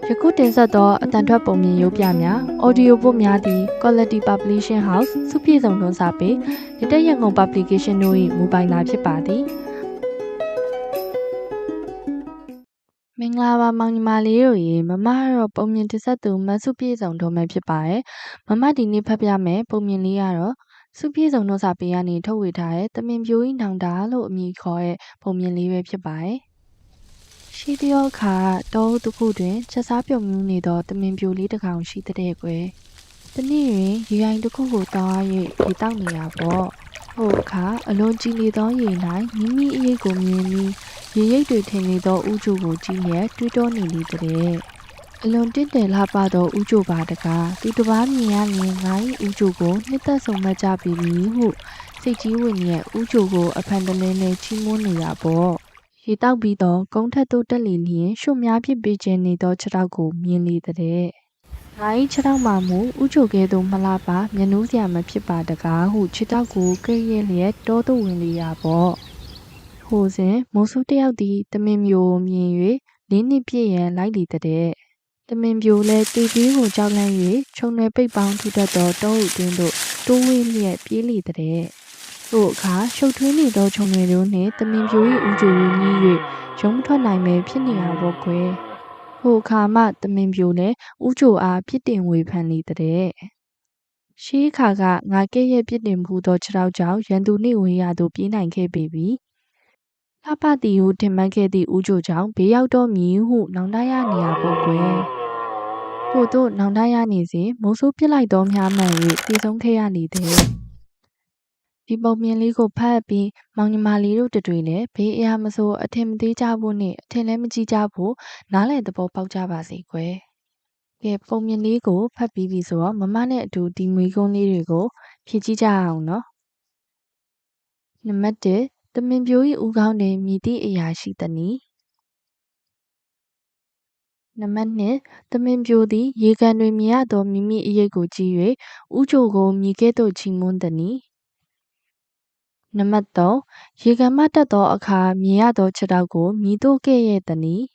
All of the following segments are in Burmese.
ယခုတင်ဆက်သောအတန်ထွက်ပုံမြင်ရုပ်ပြများ audio book များသည် Quality Publishing House စုပြည့်စုံတွန်းစာပေရတက်ရန်ကုန် publication တို့၏မူပိုင်သာဖြစ်ပါသည်မင်္ဂလာပါမောင်ညီမလေးတို့ရေမမကတော့ပုံမြင်တင်ဆက်သူမစုပြည့်စုံတွန်းမယ်ဖြစ်ပါတယ်မမဒီနေ့ဖတ်ပြမယ်ပုံမြင်လေးကတော့စုပြည့်စုံတွန်းစာပေကနေထုတ်ဝေထားတဲ့တမင်ပြိုဤနောင်တာလို့အမည်ခေါ်တဲ့ပုံမြင်လေးပဲဖြစ်ပါတယ်ရှိသည့်အခါတောတစ်ခုတွင်ချက်စားပြုံမြူးနေသောတမင်ပြိုလေးတစ်ကောင်ရှိတဲ့ကွယ်တနေ့တွင်ရေအိုင်တစ်ခုကိုတောင်း၍ရေတောက်နေတာပေါ့ဟိုအခါအလွန်ကြည်နေသောရေ၌မိမိအရေးကိုမြင်ပြီးရေရိပ်တွေထင်နေသောဥကြိုကိုကြည့်လျက်တွေးတောနေလေတဲ့အလွန်တင့်တယ်လှပသောဥကြိုပါတကားသူတစ်ပါးမြင်ရလျင်ငါ၏ဥကြိုကိုနှစ်သက်ဆုံးမကြပြီဟုစိတ်ကြီးဝင်ရဲ့ဥကြိုကိုအဖန်တလင်းနဲ့ချီးမွမ်းနေရပေါ့ရေတောက်ပြီးတော့ကုန်းထက်သို့တက်လေလျင်ရှုပ်များဖြစ်ပေးခြင်းနေသောခြေထောက်ကိုမြင်လေတဲ့ငါ၏ခြေထောက်မှမူဥကြိုကဲ့သို့မလှပါမျက်နှာစရာမဖြစ်ပါတကားဟုခြေထောက်ကိုကဲ့ရဲ့လျက်တောသို့ဝင်လေရပေါ့ဟိုစဉ်မိုးဆူးတစ်ယောက်သည်တမင်မျိုးမြင်၍လင်းနှင့်ပြည့်ရန်လိုက်လေတဲ့တမင်ပြိုလဲတေပြီးကိုကြောက်လန့်၍ခြုံနယ်ပိတ်ပေါင်းထူထပ်သောတောဟုအတွင်းသို့တိုးဝေးလျက်ပြေးလေတဲ့ထို့အခါရှုပ်ထွေးနေသောခြုံနယ်တို့နှင့်တမင်ပြို၏ဥကြိုကိုညှိ၍ရုံးမထွက်နိုင်ပဲဖြစ်နေရပေါ့ကွယ်ထို့အခါမှတမင်ပြိုလဲဥကြိုအားပြစ်တင်ဝေဖန်လေတဲ့ရှေးအခါကငါကဲ့ရဲ့ပြစ်တင်မှုသောခြေထောက်ကြောင့်ရန်သူနှင့်ဝေးရသို့ပြေးနိုင်ခဲ့ပေပြီလှပသည်ဟုထင်မှတ်ခဲ့သည့်ဥကြိုကြောင့်ဘေးရောက်တော့မည်ဟုနောင်တရနေရပေါ့ကွယ်ထို့သို့နောင်တရနေစဉ်မိုးဆိုးပစ်လိုက်သောမြားမှန်၍ပြေဆုံးခဲ့ရလေတဲ့ဒီပုံမြင်လေးကိုဖတ်ပြီးမောင်ညီမလေးတို့တွေလည်းဘေးအရာမဆိုအထင်မသေးကြဖို့နဲ့အထင်လည်းမကြီးကြဖို့နားလည်သဘောပေါက်ကြပါစေကွယ်ကဲပုံမြင်လေးကိုဖတ်ပြီးပြီဆိုတော့မမနဲ့အတူဒီမွေးကုန်းလေးတွေကိုဖြည့်ကြည့်ကြအောင်နော်နံပါတ်1တမင်ပြို၏ဦးခေါင်းတွင်မြည်သည့်အရာရှိသနည်းနံပါတ်2တမင်ပြိုသည်ရေကန်တွင်မြင်ရသောမိမိအရေးကိုကြည့်၍ဥကြိုကိုမြည်ကဲ့သို့ချီးမွမ်းသနည်းနံပါတ်3ရေကန်မှတက်သောအခါမြင်ရသောခြေထောက်ကိုမြည်သို့ကဲ့ရဲ့သနည်း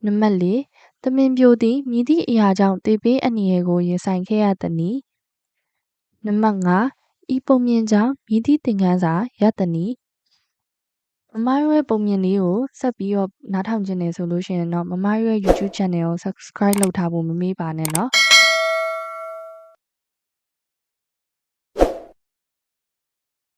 နံပါတ်4တမင်ပြိုသည်မြည်သည့်အရာကြောင့်တေပေးအန္တရာယ်ကိုရင်ဆိုင်ခဲ့ရသနည်းနံပါတ်5ဤပုံမြင်ကြောင့်မြည်သည့်သင်ခန်းစာရသနည်းမမရဲ့ပုံမြင်လေးကိုဆက်ပြီးတော့နားထောင်ခြင်းနဲ့ဆိုလို့ရှိရင်တော့မမရဲ့ YouTube channel ကို subscribe လုပ်ထားဖို့မမေ့ပါနဲ့เนาะ